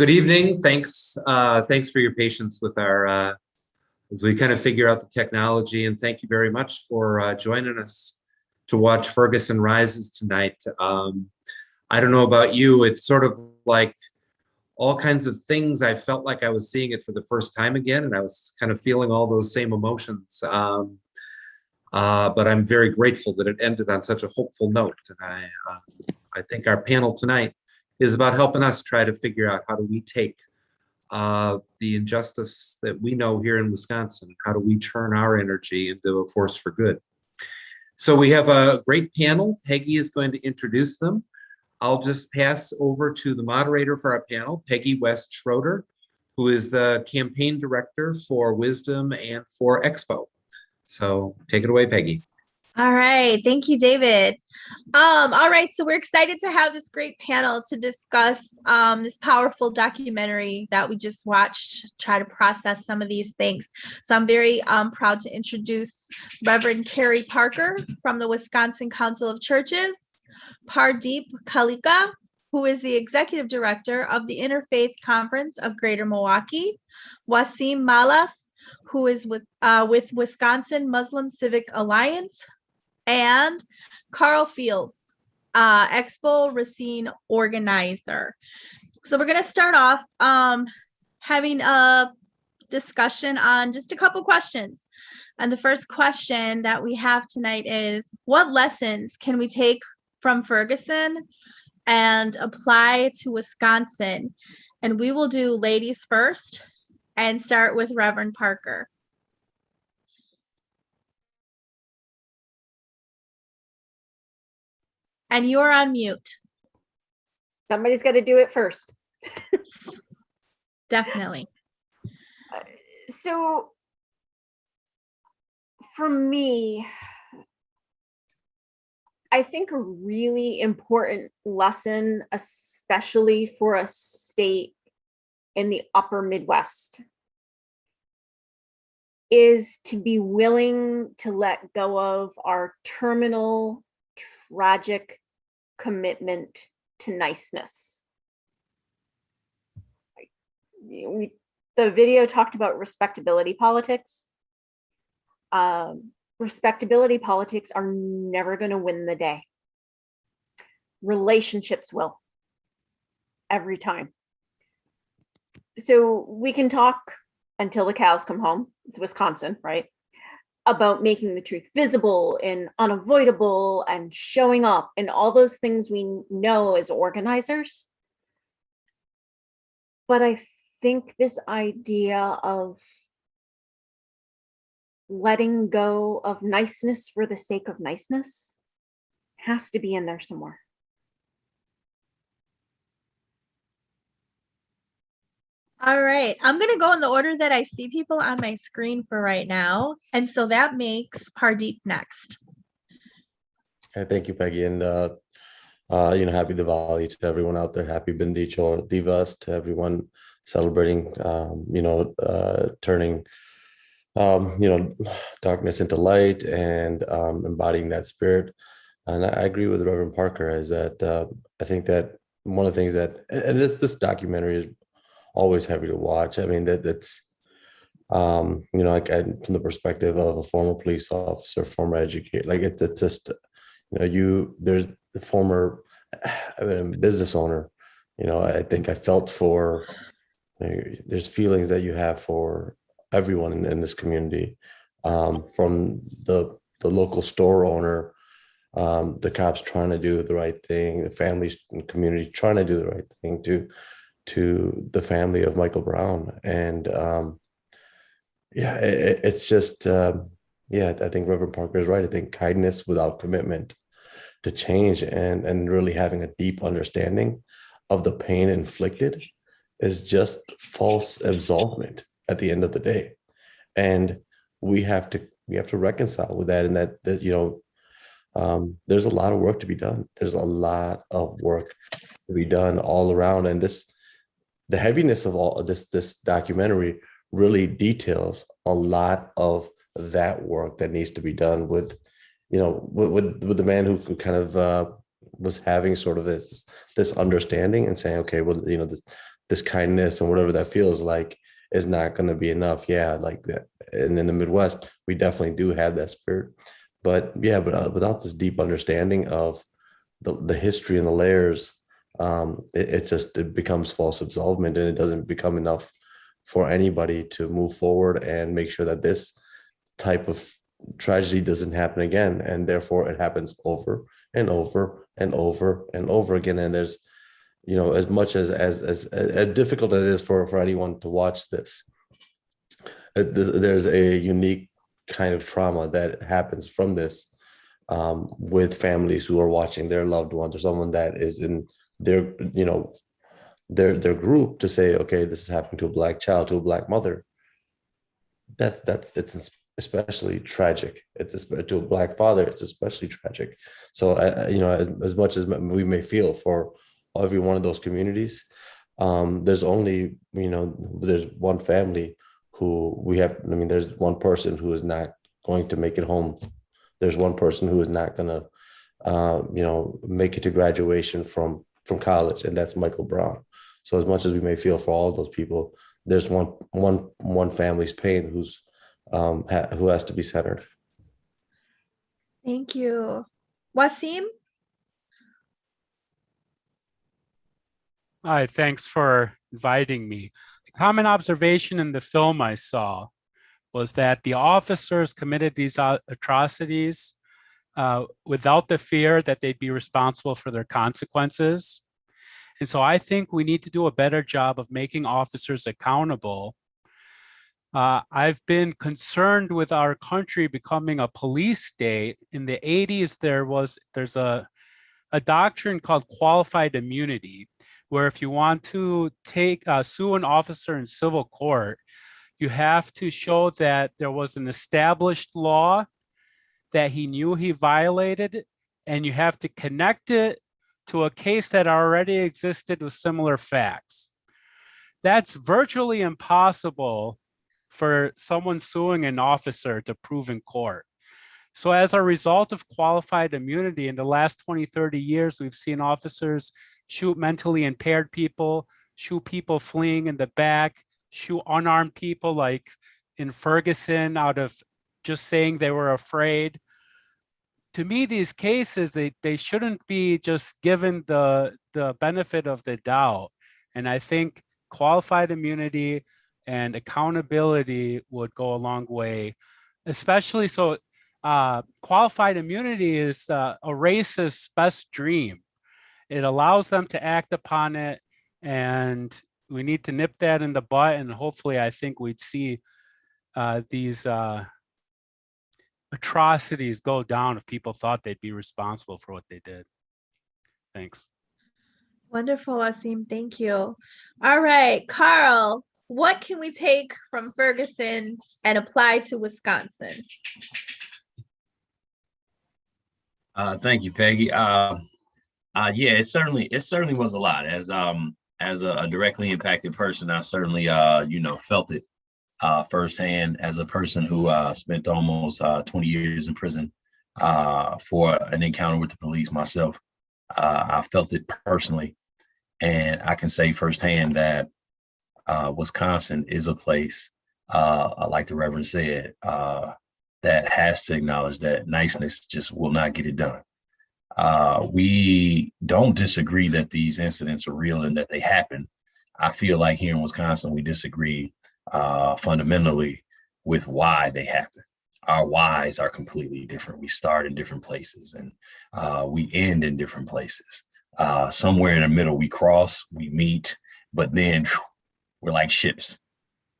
Good evening. Thanks for your patience with our as we kind of figure out the technology, and thank you very much for joining us to watch Ferguson Rises tonight. I don't know about you, it's sort of like all kinds of things. I felt like I was seeing it for the first time again, and I was kind of feeling all those same emotions. But I'm very grateful that it ended on such a hopeful note. And I think our panel tonight is about helping us try to figure out how do we take the injustice that we know here in Wisconsin, how do we turn our energy into a force for good. So we have a great panel. Peggy is going to introduce them. I'll just pass over to the moderator for our panel, Peggy West Schroeder, who is the campaign director for Wisdom and for Expo. So take it away, Peggy. All right. Thank you, David. All right. So we're excited to have this great panel to discuss this powerful documentary that we just watched, try to process some of these things. So I'm very proud to introduce Reverend Carrie Parker from the Wisconsin Council of Churches, Pardeep Kalika, who is the executive director of the Interfaith Conference of Greater Milwaukee, Wasim Malas, who is with Wisconsin Muslim Civic Alliance, and Carl Fields, Expo Racine organizer. So we're going to start off having a discussion on just a couple questions. And the first question that we have tonight is, what lessons can we take from Ferguson and apply to Wisconsin? And we will do ladies first and start with Reverend Parker. And you're on mute. Somebody's got to do it first. Definitely. So for me, I think a really important lesson, especially for a state in the upper Midwest, is to be willing to let go of our terminal, tragic commitment to niceness. The video talked about respectability politics. Respectability politics are never going to win the day. Relationships will, every time. So we can talk until the cows come home. It's Wisconsin, right? About making the truth visible and unavoidable and showing up and all those things we know as organizers. But I think this idea of letting go of niceness for the sake of niceness has to be in there somewhere. All right. I'm going to go in the order that I see people on my screen for right now. And so that makes Pardeep next. Thank you, Peggy. And, happy Diwali to everyone out there. Happy Bindi Chor Divas to everyone celebrating, turning, darkness into light and embodying that spirit. And I agree with Reverend Parker is that I think that one of the things that, and this documentary is always heavy to watch. I mean, that's, from the perspective of a former police officer, former educator, like it's just, there's the former business owner, I think I felt for, there's feelings that you have for everyone in this community, from the local store owner, the cops trying to do the right thing, the families and community trying to do the right thing, to the family of Michael Brown. And it's just, I think Reverend Parker is right. I think kindness without commitment to change and really having a deep understanding of the pain inflicted is just false absolvement at the end of the day. And we have to reconcile with that, and that there's a lot of work to be done. There's a lot of work to be done all around. And the heaviness of all of this documentary really details a lot of that work that needs to be done with the man who kind of was having sort of this understanding and saying, okay, well, this kindness and whatever that feels like is not going to be enough. Yeah, like that. And in the Midwest, we definitely do have that spirit. But yeah, but without this deep understanding of the history and the layers, it becomes false absolvement, and it doesn't become enough for anybody to move forward and make sure that this type of tragedy doesn't happen again. And therefore it happens over and over and over and over again. And there's, as much as difficult as it is for anyone to watch this, there's a unique kind of trauma that happens from this, with families who are watching their loved ones or someone that is in their their group to say, okay, this is happening to a Black child, to a Black mother. It's especially tragic. To a Black father, it's especially tragic. So as much as we may feel for every one of those communities, there's only there's one family who there's one person who is not going to make it home. There's one person who is not going to make it to graduation from college, and that's Michael Brown. So as much as we may feel for all of those people, there's one family's pain who has to be centered. Thank you. Wasim? Hi, thanks for inviting me. A common observation in the film I saw was that the officers committed these atrocities without the fear that they'd be responsible for their consequences. And so I think we need to do a better job of making officers accountable. I've been concerned with our country becoming a police state. In the 80s, there's a doctrine called qualified immunity, where if you want to sue an officer in civil court, you have to show that there was an established law that he knew he violated, and you have to connect it to a case that already existed with similar facts. That's virtually impossible for someone suing an officer to prove in court. So as a result of qualified immunity, in the last 20, 30 years, we've seen officers shoot mentally impaired people, shoot people fleeing in the back, shoot unarmed people like in Ferguson out of just saying they were afraid. To me, these cases, they shouldn't be just given the benefit of the doubt. And I think qualified immunity and accountability would go a long way, especially so qualified immunity is a racist's best dream. It allows them to act upon it, and we need to nip that in the butt. And hopefully, I think we'd see these atrocities go down if people thought they'd be responsible for what they did. Thanks. Wonderful, Wasim. Thank you. All right, Carl, what can we take from Ferguson and apply to Wisconsin? Thank you, Peggy. Yeah, it certainly was a lot. As a directly impacted person, I certainly felt it firsthand as a person who spent almost 20 years in prison for an encounter with the police myself. I felt it personally, and I can say firsthand that Wisconsin is a place, like the Reverend said, that has to acknowledge that niceness just will not get it done. We don't disagree that these incidents are real and that they happen. I feel like here in Wisconsin, we disagree fundamentally with why they happen. Our whys are completely different. We start in different places and we end in different places. Somewhere in the middle, we cross, we meet, but then we're like ships.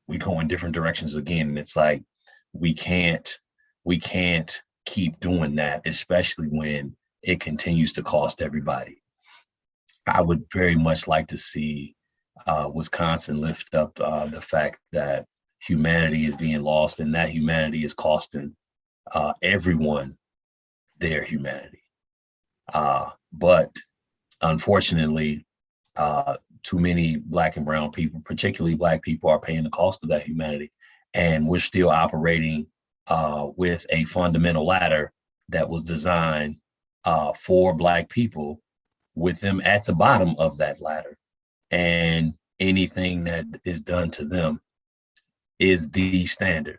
We go in different directions again. And it's like, we can't keep doing that, especially when it continues to cost everybody. I would very much like to see Wisconsin lift up the fact that humanity is being lost and that humanity is costing everyone their humanity. But unfortunately, too many Black and brown people, particularly Black people, are paying the cost of that humanity. And we're still operating with a fundamental ladder that was designed for Black people, with them at the bottom of that ladder. And anything that is done to them is the standard,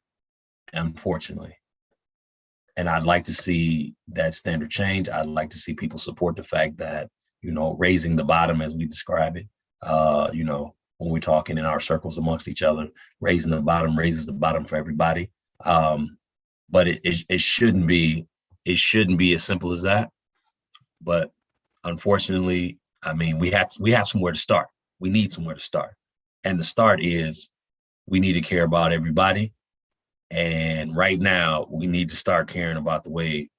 unfortunately. And I'd like to see that standard change. I'd like to see people support the fact that, raising the bottom, as we describe it, when we're talking in our circles amongst each other, raising the bottom raises the bottom for everybody. But it shouldn't be as simple as that. But unfortunately, I mean, we have somewhere to start. We need somewhere to start. And the start is we need to care about everybody. And right now, we need to start caring about the way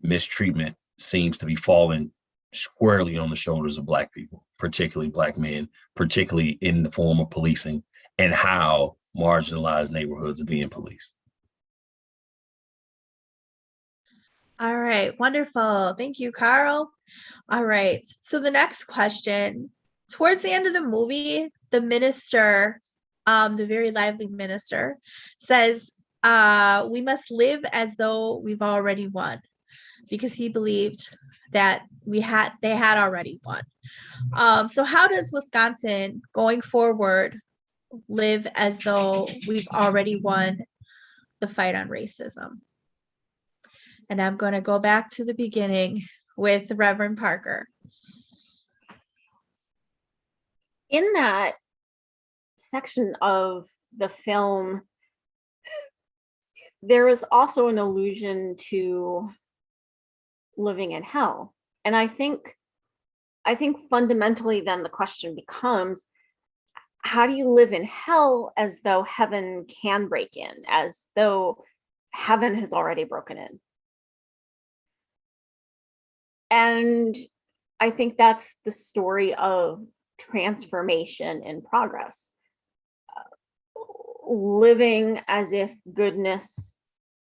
mistreatment seems to be falling squarely on the shoulders of Black people, particularly Black men, particularly in the form of policing, and how marginalized neighborhoods are being policed. All right, wonderful. Thank you, Carl. All right, so the next question. Towards the end of the movie, the minister, the very lively minister, says, we must live as though we've already won, because he believed that they had already won. So how does Wisconsin going forward live as though we've already won the fight on racism? And I'm going to go back to the beginning with Reverend Parker. In that section of the film, there is also an allusion to living in hell. And I think fundamentally then the question becomes, how do you live in hell as though heaven can break in, as though heaven has already broken in? And I think that's the story of transformation in progress. Living as if goodness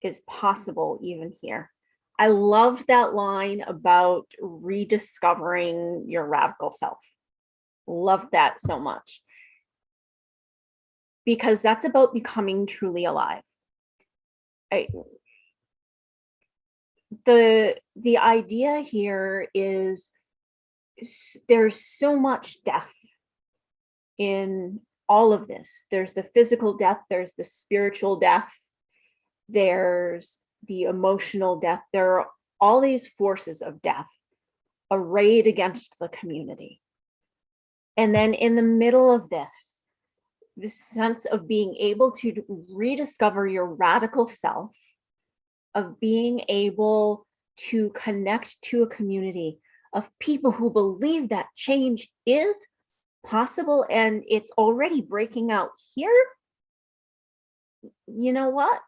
is possible even here. I love that line about rediscovering your radical self. Love that so much. Because that's about becoming truly alive. The idea here is there's so much death in all of this. There's the physical death, there's the spiritual death, there's the emotional death. There are all these forces of death arrayed against the community. And then in the middle of this sense of being able to rediscover your radical self, of being able to connect to a community of people who believe that change is possible and it's already breaking out here. You know what?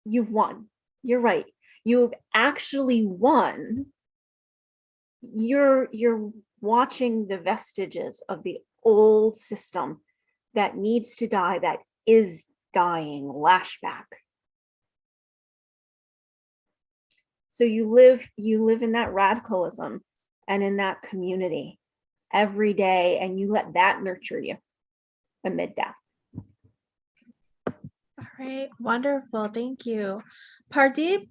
You've won. You're right. You've actually won. You're watching the vestiges of the old system that needs to die, that is dying, lashback. So you live in that radicalism and in that community every day, and you let that nurture you amid death. All right, wonderful. Thank you. Pardeep?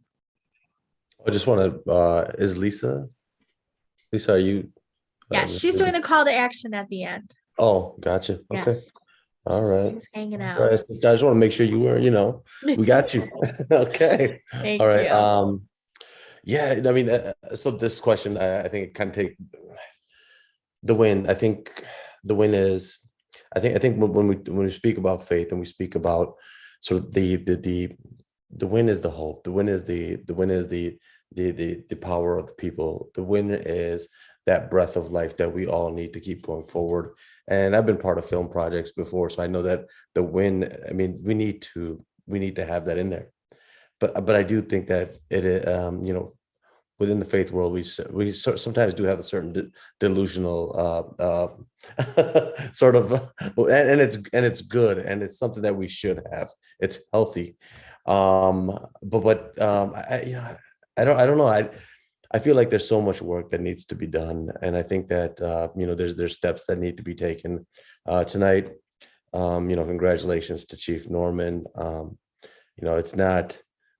I just want to, is Lisa, are you? Yes, she's doing a call to action at the end. Oh, gotcha. Okay. Yes. All right. She's hanging out. All right, sister, I just want to make sure you were, we got you. Okay. Thank All right. you. Yeah, I mean, so this question, I think it kind of take the win. I think the win is, I think when we speak about faith and we speak about sort of the win is the hope. The win is the power of the people. The win is that breath of life that we all need to keep going forward. And I've been part of film projects before, so I know that the win, I mean, we need to have that in there. But I do think that it, within the faith world, we sometimes do have a certain delusional sort of, and it's good, and it's something that we should have. It's healthy, I don't know. I feel like there's so much work that needs to be done, and I think that there's steps that need to be taken tonight. Congratulations to Chief Norman.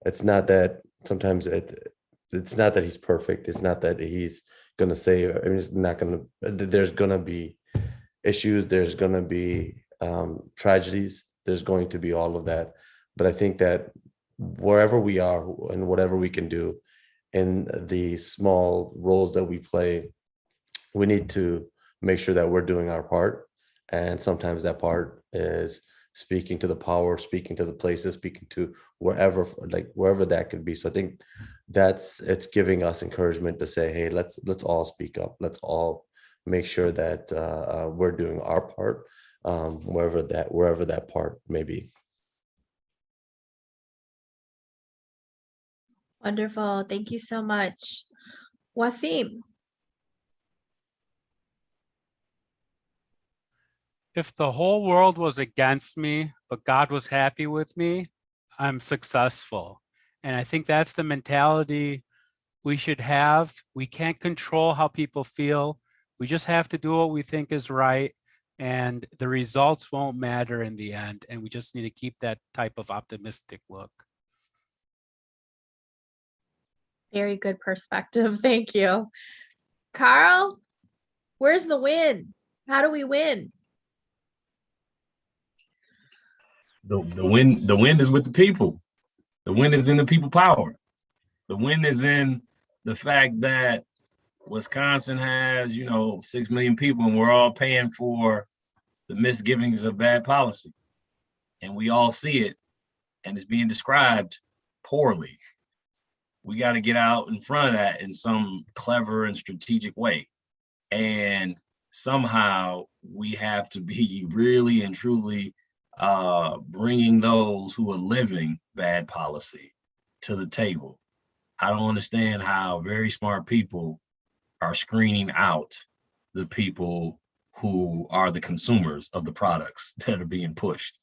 It's not that sometimes it's not that he's perfect. It's not that he's going to say, I mean, it's not going to, there's going to be, issues, there's going to be tragedies, there's going to be all of that. But I think that wherever we are and whatever we can do in the small roles that we play, we need to make sure that we're doing our part. And sometimes that part is speaking to the power, speaking to the places, speaking to wherever that could be. So I think it's giving us encouragement to say, hey, let's all speak up. Let's all make sure that we're doing our part, wherever that part may be. Wonderful. Thank you so much. Wasim. If the whole world was against me, but God was happy with me, I'm successful. And I think that's the mentality we should have. We can't control how people feel. We just have to do what we think is right. And the results won't matter in the end. And we just need to keep that type of optimistic look. Very good perspective. Thank you. Carl, where's the win? How do we win? The win is with the people. The win is in the people power. The win is in the fact that Wisconsin has, 6 million people, and we're all paying for the misgivings of bad policy. And we all see it, and it's being described poorly. We got to get out in front of that in some clever and strategic way. And somehow we have to be really and truly bringing those who are living bad policy to the table. I don't understand how very smart people are screening out the people who are the consumers of the products that are being pushed.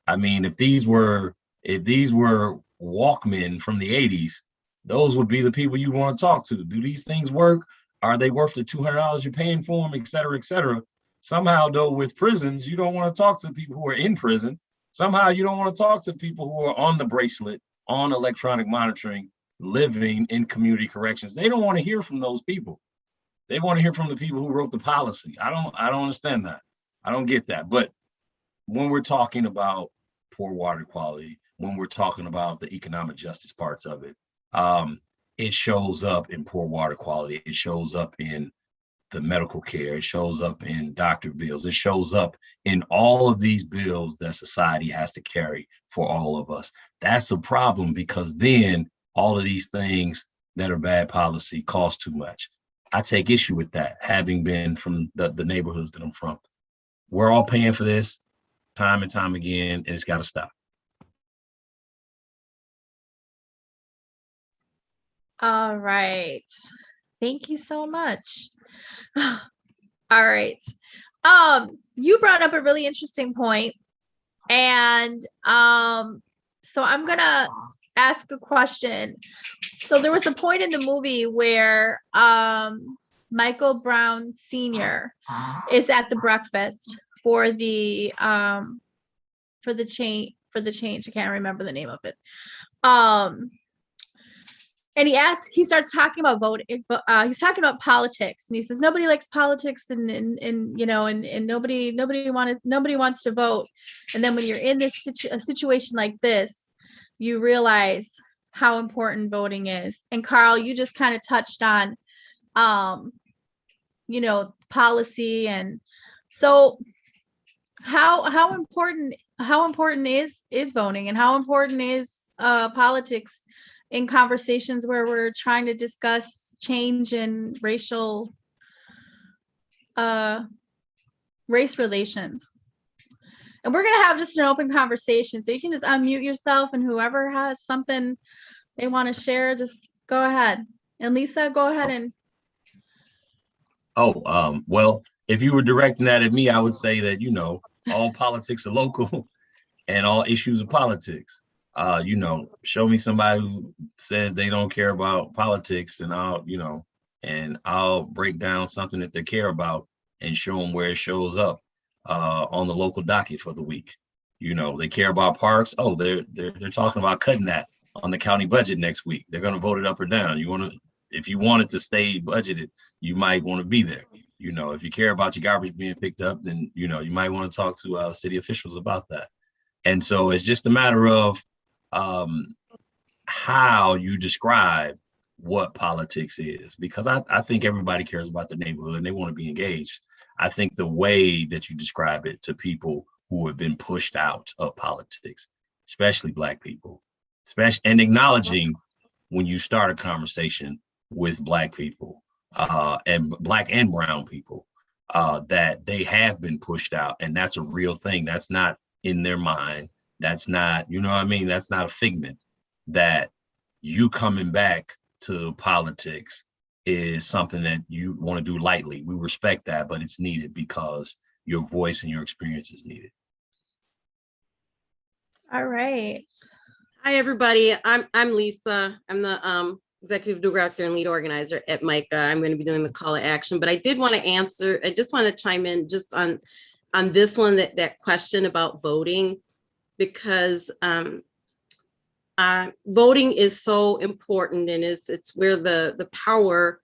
I mean, if these were Walkmen from the 80s, those would be the people you want to talk to. Do these things work? Are they worth the $200 you're paying for them, et cetera, et cetera? Somehow, though, with prisons, you don't want to talk to people who are in prison. Somehow you don't want to talk to people who are on the bracelet, on electronic monitoring, living in community corrections. They don't want to hear from those people. They want to hear from the people who wrote the policy. I don't understand that. I don't get that. But when we're talking about poor water quality, when we're talking about the economic justice parts of it, it shows up in poor water quality. It shows up in the medical care. It shows up in doctor bills. It shows up in all of these bills that society has to carry for all of us. That's a problem, because then all of these things that are bad policy cost too much. I take issue with that, having been from the neighborhoods that I'm from. We're all paying for this time and time again, and it's got to stop. All right. Thank you so much. All right. You brought up a really interesting point, and so I'm gonna ask a question. So there was a point in the movie where Michael Brown Sr. is at the breakfast for the change. I can't remember the name of it. And he starts talking about voting. He's talking about politics, and he says nobody likes politics, and nobody wants to vote. And then when you're in this a situation like this, you realize how important voting is. And Carl, you just kind of touched on, policy, and so how important is voting, and how important is politics in conversations where we're trying to discuss change in race relations. And we're going to have just an open conversation, so you can just unmute yourself, and whoever has something they want to share, just go ahead. And Lisa, go ahead. And well, if you were directing that at me, I would say that all politics are local and all issues are politics. Show me somebody who says they don't care about politics, and I'll break down something that they care about and show them where it shows up on the local docket for the week. They care about parks. Oh, they're talking about cutting that on the county budget next week. They're going to vote it up or down. If you want it to stay budgeted, you might want to be there. if you care about your garbage being picked up, then, you might want to talk to city officials about that. And so it's just a matter of how you describe what politics is, because I think everybody cares about the neighborhood and they want to be engaged. I think the way that you describe it to people who have been pushed out of politics, especially Black people, and acknowledging when you start a conversation with Black people and Black and brown people, that they have been pushed out, and that's a real thing. That's not in their mind. That's not, that's not a figment. That you coming back to politics is something that you want to do lightly. We respect that, but it's needed because your voice and your experience is needed. All right. Hi, everybody. I'm Lisa. I'm the executive director and lead organizer at MICA. I'm going to be doing the call to action, but I did want to answer. I just want to chime in just on this one, that question about voting, because voting is so important, and it's where the power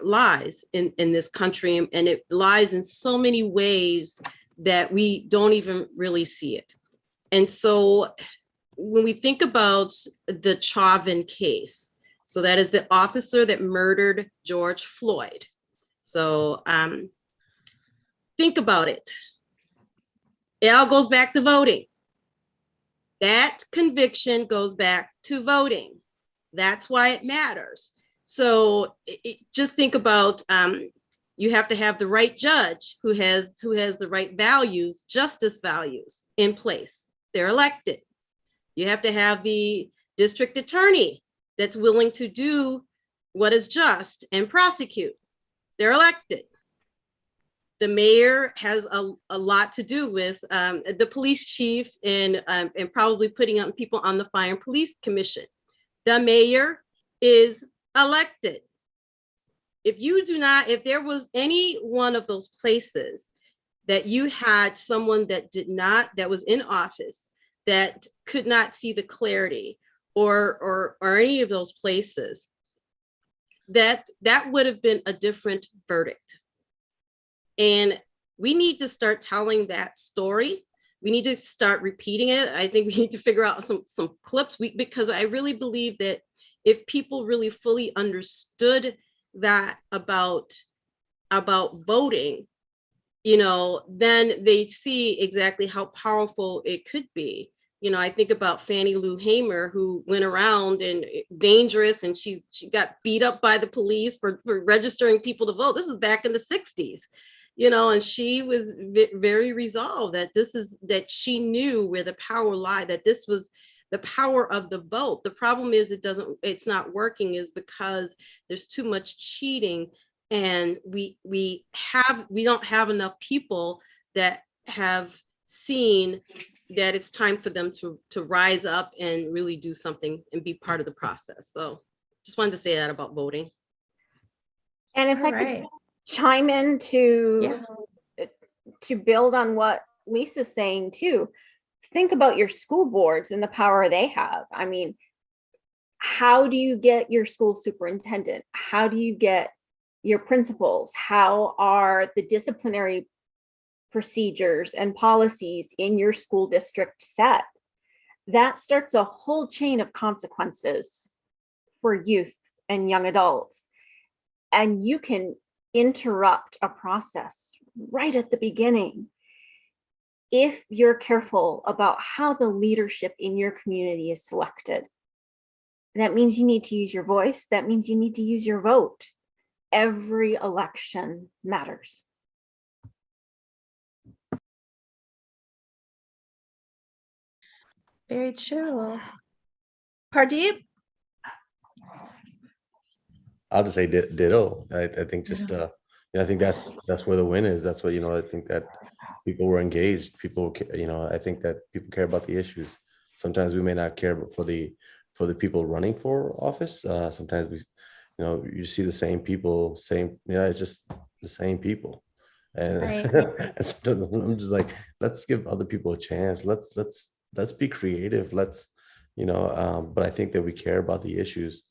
lies in this country, and it lies in so many ways that we don't even really see it. And so when we think about the Chauvin case, so that is the officer that murdered George Floyd. So think about it. It all goes back to voting. That conviction goes back to voting. That's why it matters. So just think about, you have to have the right judge who has the right values, justice values in place. They're elected. You have to have the district attorney that's willing to do what is just and prosecute. They're elected. The mayor has a lot to do with the police chief and probably putting up people on the fire and police commission. The mayor is elected. If there was any one of those places that you had someone that was in office that could not see the clarity or any of those places, that would have been a different verdict. And we need to start telling that story. We need to start repeating it. I think we need to figure out some clips, because I really believe that if people really fully understood that about voting, then they see exactly how powerful it could be. I think about Fannie Lou Hamer, who went around and dangerous, and she got beat up by the police for registering people to vote. This is back in the 60s, and she was very resolved that she knew where the power lied, that this was the power of the vote. The problem is it's not working is because there's too much cheating, and we don't have enough people that have seen that it's time for them to rise up and really do something and be part of the process. So just wanted to say that about voting. And if I could chime in to build on what Lisa's saying too, think about your school boards and the power they have. I mean, how do you get your school superintendent? How do you get your principals? How are the disciplinary procedures and policies in your school district set? That starts a whole chain of consequences for youth and young adults. And you can interrupt a process right at the beginning if you're careful about how the leadership in your community is selected. That means you need to use your voice. That means you need to use your vote. Every election matters. Very true. Pardeep? I'll just say ditto. I think just I think that's where the win is. That's what I think that people were engaged. People, I think that people care about the issues. Sometimes we may not care for the people running for office. Sometimes we, you see the same people, it's just the same people. And Right. I'm just like, let's give other people a chance. Let's be creative. But I think that we care about the issues.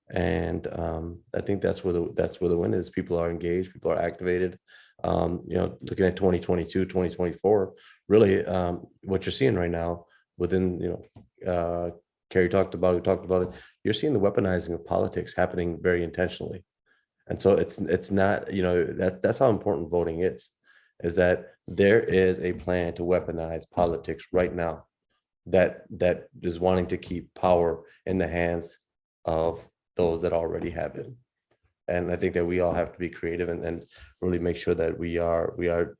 And I think that's where the win is. People are engaged, people are activated. Looking at 2022, 2024, really what you're seeing right now within, Carrie talked about it, we talked about it. You're seeing the weaponizing of politics happening very intentionally. And so it's not, that's how important voting is that there is a plan to weaponize politics right now that is wanting to keep power in the hands of those that already have it. And I think that we all have to be creative and really make sure that we are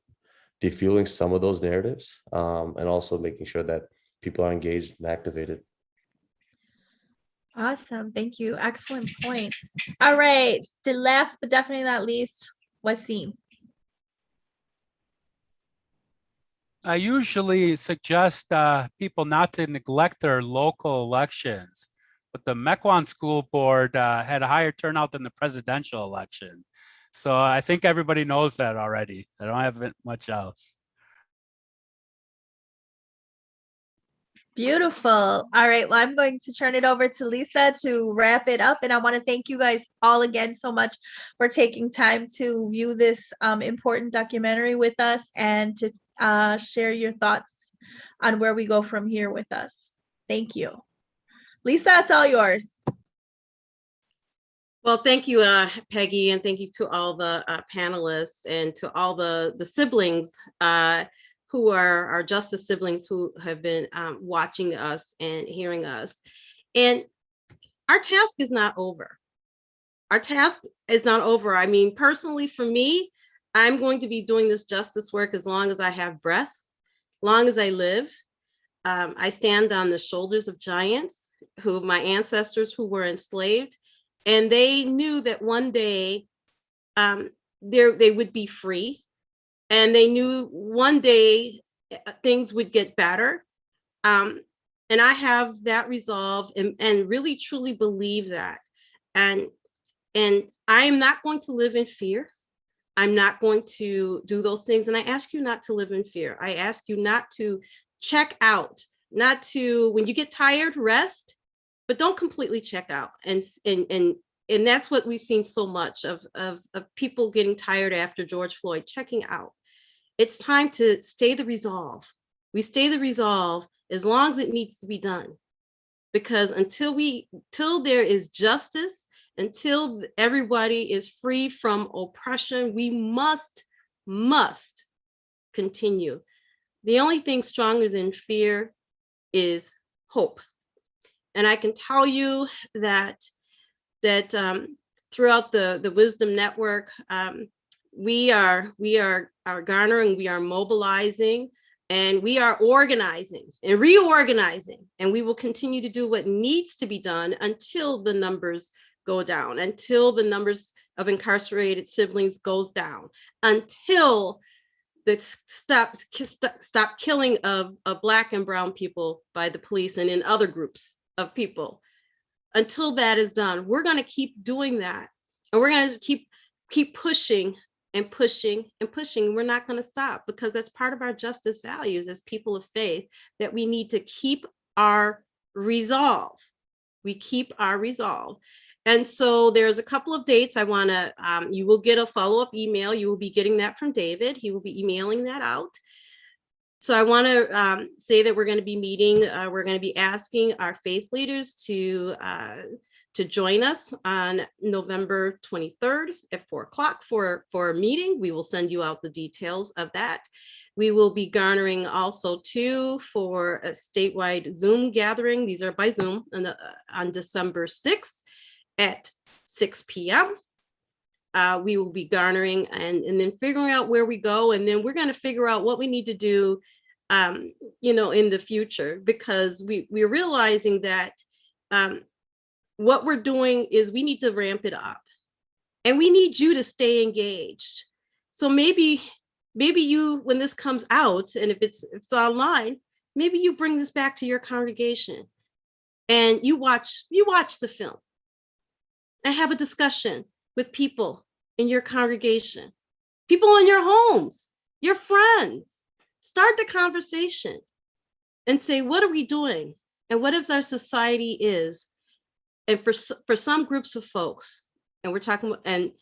defueling some of those narratives, and also making sure that people are engaged and activated. Awesome. Thank you. Excellent points. All right. The last but definitely not least, Wasim. I usually suggest people not to neglect their local elections, but the Mequon School Board had a higher turnout than the presidential election. So I think everybody knows that already. I don't have much else. Beautiful. All right. Well, I'm going to turn it over to Lisa to wrap it up. And I want to thank you guys all again so much for taking time to view this important documentary with us and to share your thoughts on where we go from here with us. Thank you. Lisa, it's all yours. Well, thank you, Peggy, and thank you to all the panelists and to all the siblings who are our justice siblings who have been watching us and hearing us. And our task is not over. Our task is not over. I mean, personally, for me, I'm going to be doing this justice work as long as I have breath, long as I live. I stand on the shoulders of giants, my ancestors who were enslaved, and they knew that one day they would be free. And they knew one day things would get better. And I have that resolve and really truly believe that. And I am not going to live in fear. I'm not going to do those things. And I ask you not to live in fear. I ask you not to check out, not to, when you get tired, rest, but don't completely check out. And that's what we've seen so much of people getting tired after George Floyd, checking out. It's time to stay the resolve. We stay the resolve as long as it needs to be done. Because until there is justice, until everybody is free from oppression, we must continue. The only thing stronger than fear is hope. And I can tell you that throughout the Wisdom Network, we are garnering, we are mobilizing, and we are organizing and reorganizing, and we will continue to do what needs to be done until the numbers go down, until the numbers of incarcerated siblings goes down, until the stop killing of Black and brown people by the police and in other groups of people. Until that is done, we're going to keep doing that, and we're going to keep pushing and pushing and pushing. We're not going to stop, because that's part of our justice values as people of faith, that we need to keep our resolve. We keep our resolve. And so there's a couple of dates I want to, you will get a follow-up email. You will be getting that from David. He will be emailing that out. So I want to say that we're going to be meeting, we're going to be asking our faith leaders to join us on November 23rd at 4 o'clock for a meeting. We will send you out the details of that. We will be garnering also too for a statewide Zoom gathering. These are by Zoom on December 6th at 6 p.m. We will be garnering and then figuring out where we go. And then we're going to figure out what we need to do, in the future, because we're realizing that what we're doing is we need to ramp it up, and we need you to stay engaged. So maybe you, when this comes out, and if it's online, maybe you bring this back to your congregation and you watch the film and have a discussion with people in your congregation, people in your homes, your friends. Start the conversation and say, what are we doing? And what if our society is And for some groups of folks, and we're talking about, and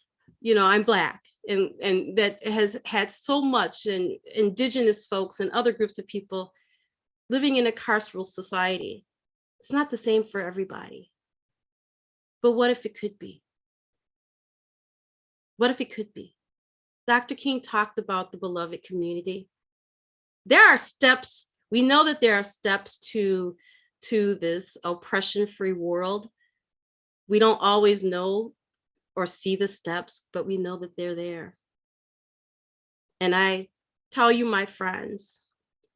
I'm Black, and that has had so much, and indigenous folks and other groups of people living in a carceral society. It's not the same for everybody. But what if it could be? What if it could be? Dr. King talked about the beloved community. There are steps. We know that there are steps to this oppression-free world. We don't always know or see the steps, but we know that they're there. And I tell you, my friends,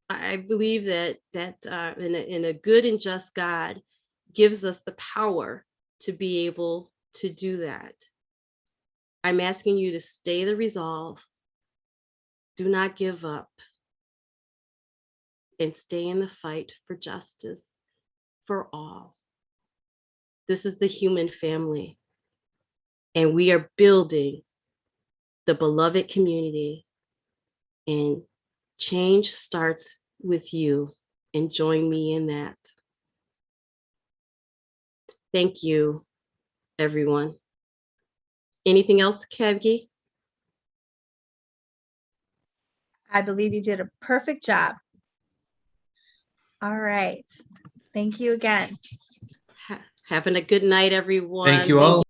I believe that in a good and just God gives us the power to be able to do that. I'm asking you to stay the resolve. Do not give up. And stay in the fight for justice for all. This is the human family. And we are building the beloved community. And change starts with you. And join me in that. Thank you, everyone. Anything else, Kevgi? I believe you did a perfect job. All right. Thank you again. Having a good night, everyone. Thank you all.